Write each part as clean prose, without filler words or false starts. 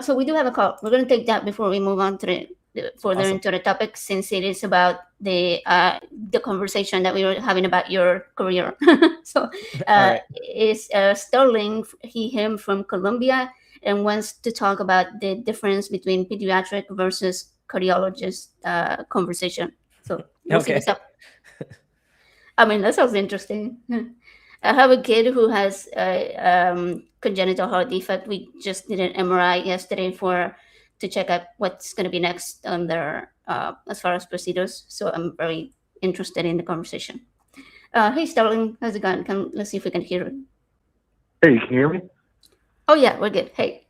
So we do have a call. We're going to take that before we move on to further Awesome. into the topic, since it is about the conversation that we were having about your career. So All right. is Sterling, him from Colombia, and wants to talk about the difference between pediatric versus cardiologist conversation. So we'll see Okay. what's up. I mean, that sounds interesting. I have a kid who has a congenital heart defect. We just did an MRI yesterday for to check out what's going to be next on their as far as procedures. So I'm very interested in the conversation. Hey, Sterling, how's it going? Let's see if we can hear it. Hey, can you hear me? Oh yeah, we're good. Hey,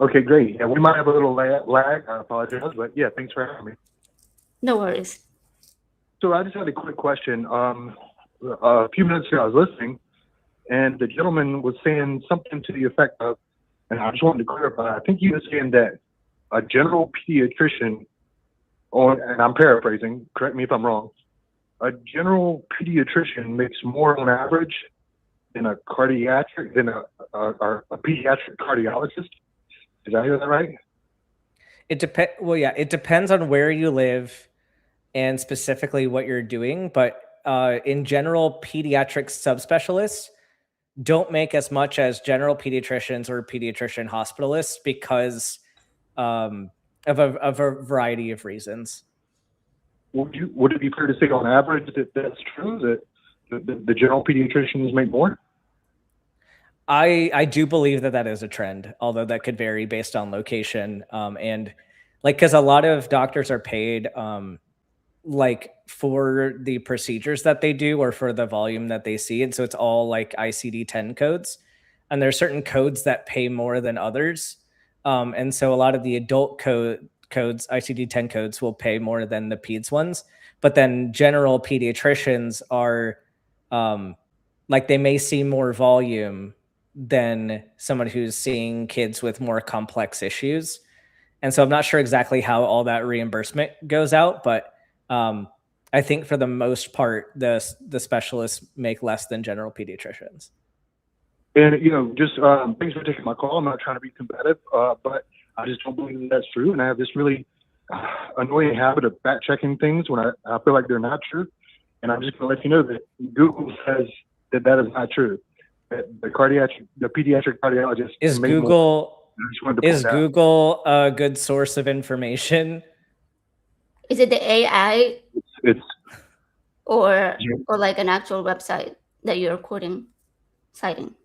Okay, great. Yeah, we might have a little lag. I apologize, but yeah, thanks for having me. no worries. So I just had a quick question. A few minutes ago, I was listening, and the gentleman was saying something to the effect of, and I just wanted to clarify. I think he was saying that a general pediatrician, and I'm paraphrasing. Correct me if I'm wrong. A general pediatrician makes more on average than a pediatric cardiologist. Did I hear that right? Well, yeah, it depends on where you live and specifically what you're doing. But in general, pediatric subspecialists don't make as much as general pediatricians or pediatrician hospitalists because of a variety of reasons. Would it be fair to say on average that that's true, that the general pediatricians make more? I do believe that is a trend, although that could vary based on location. And like, because a lot of doctors are paid like for the procedures that they do or for the volume that they see. And so it's all like ICD-10 codes. And there's certain codes that pay more than others. And so a lot of the adult codes, ICD-10 codes, will pay more than the peds ones. But then general pediatricians are like, they may see more volume than someone who's seeing kids with more complex issues. And so I'm not sure exactly how all that reimbursement goes out, but I think for the most part, the specialists make less than general pediatricians. And just thanks for taking my call. I'm not trying to be combative, but I just don't believe that that's true. And I have this really annoying habit of fact checking things when I feel like they're not true. And I'm just going to let you know that Google says that is not true. That the pediatric cardiologist is Google a good source of information? Is it the AI It's or like an actual website that you're quoting, citing?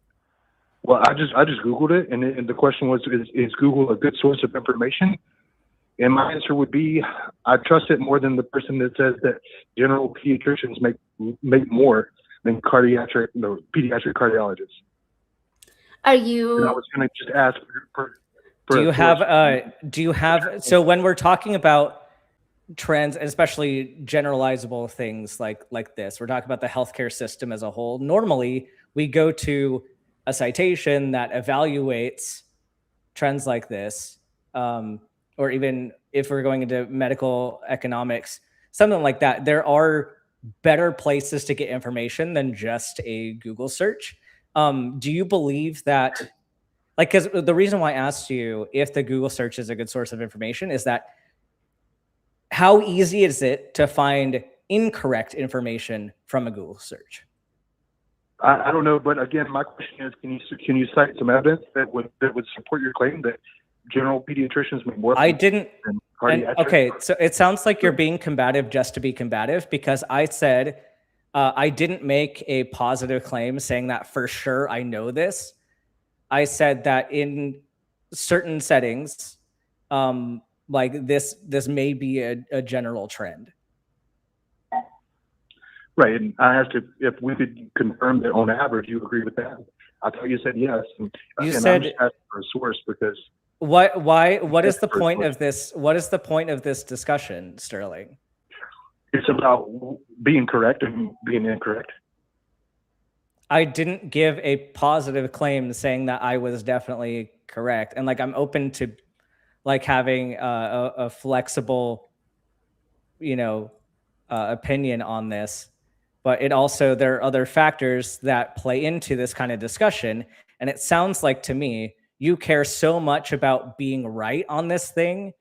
Well, I just Googled it, and the question was, is Google a good source of information? And my answer would be, I trust it more than the person that says that general pediatricians make more than pediatric cardiologists. Are you? And I was going to just ask do you have so when we're talking about trends, especially generalizable things like this, we're talking about the healthcare system as a whole. Normally, we go to a citation that evaluates trends like this, or even if we're going into medical economics, something like that. There are better places to get information than just a Google search. Do you believe that, like, because the reason why I asked you if the Google search is a good source of information is that how easy is it to find incorrect information from a Google search? I don't know, but again, my question is, can you cite some evidence that would support your claim that general pediatricians make more? I didn't. Okay, so it sounds like you're being combative just to be combative, because I said I didn't make a positive claim saying that for sure I know this. I said that in certain settings, like this may be a general trend. Right, and I asked if we could confirm that on average you agree with that. I thought you said yes. And you again, said I'm just asking for a source because. What is the point of this? What is the point of this discussion, Sterling? It's about being correct and being incorrect. I didn't give a positive claim saying that I was definitely correct, and like I'm open to like having a flexible, opinion on this. But there are other factors that play into this kind of discussion. And it sounds like to me, you care so much about being right on this thing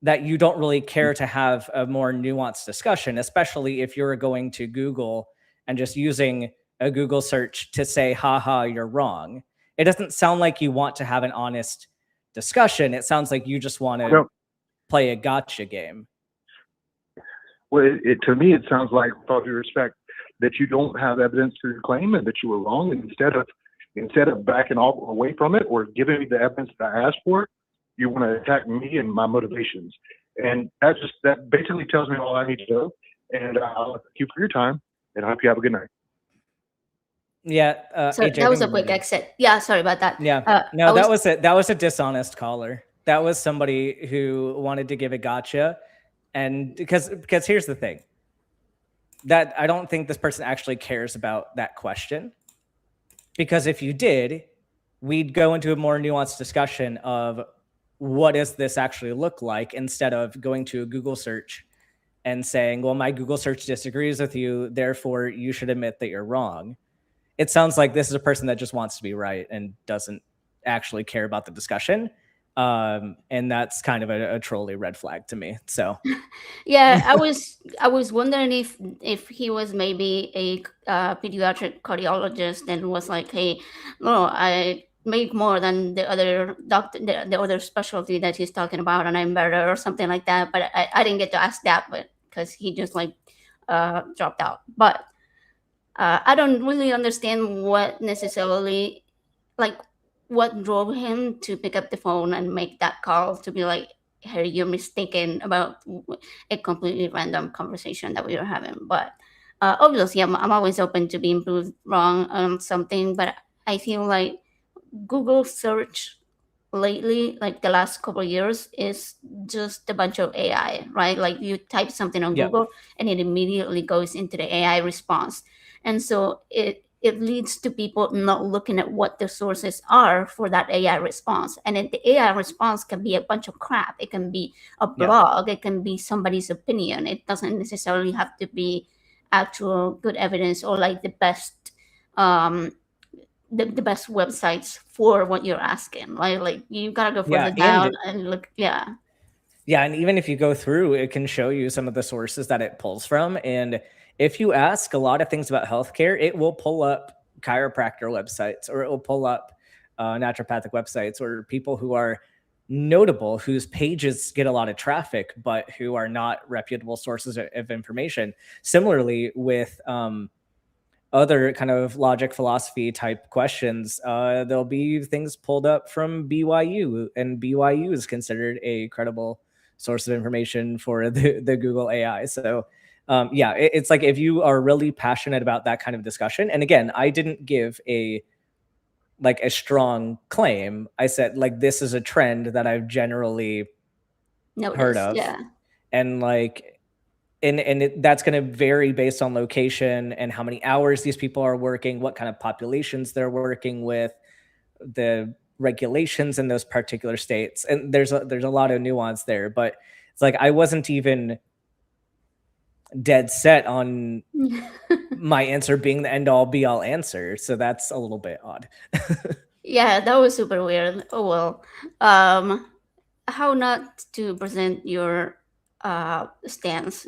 that you don't really care to have a more nuanced discussion, especially if you're going to Google and just using a Google search to say, haha, you're wrong. It doesn't sound like you want to have an honest discussion. It sounds like you just want to Well, play a gotcha game. to me, it sounds like, with all due respect, that you don't have evidence for your claim and that you were wrong. And instead of backing off away from it or giving me the evidence that I asked for, you want to attack me and my motivations. And that basically tells me all I need to know. And I'll thank you for your time, and I hope you have a good night. Yeah, So AJ, that I was think a you're quick muted. exit. Yeah, sorry about that. Yeah, I no, was that was a dishonest caller. That was somebody who wanted to give a gotcha, and because here's the thing, that I don't think this person actually cares about that question. Because if you did, we'd go into a more nuanced discussion of what does this actually look like instead of going to a Google search and saying, well, my Google search disagrees with you, therefore you should admit that you're wrong. It sounds like this is a person that just wants to be right and doesn't actually care about the discussion. And that's kind of a trolley red flag to me. So Yeah, I was wondering if he was maybe a pediatric cardiologist and was like, hey, no, I make more than the other doctor, the other specialty that he's talking about, and I'm better or something like that. But I didn't get to ask that, but because he just like dropped out. But I don't really understand what necessarily, like, what drove him to pick up the phone and make that call to be like, hey, you're mistaken about a completely random conversation that we were having. But obviously, I'm always open to being proved wrong on something, but I feel like Google search lately, like the last couple of years, is just a bunch of AI, right? Like you type something on yep. Google and it immediately goes into the AI response. And so it leads to people not looking at what the sources are for that AI response. And then the AI response can be a bunch of crap. It can be a Yeah. blog, it can be somebody's opinion. It doesn't necessarily have to be actual good evidence or like um the best websites for what you're asking. Like you gotta go Yeah. further down and look. Yeah. Yeah, and even if you go through, it can show you some of the sources that it pulls from. And if you ask a lot of things about healthcare, it will pull up chiropractor websites, or it will pull up naturopathic websites, or people who are notable, whose pages get a lot of traffic, but who are not reputable sources of information. Similarly, with other kind of logic philosophy type questions, there'll be things pulled up from BYU, and BYU is considered a credible source of information for the Google AI. So yeah, it's like if you are really passionate about that kind of discussion, and again, I didn't give a strong claim. I said like this is a trend that I've generally heard Notice. of, Yeah. and that's going to vary based on location and how many hours these people are working, what kind of populations they're working with, the regulations in those particular states, and there's a lot of nuance there. But it's like I wasn't even dead set on my answer being the end all be all answer, so that's a little bit odd. Yeah, that was super weird. Oh well. Um how not to present your stance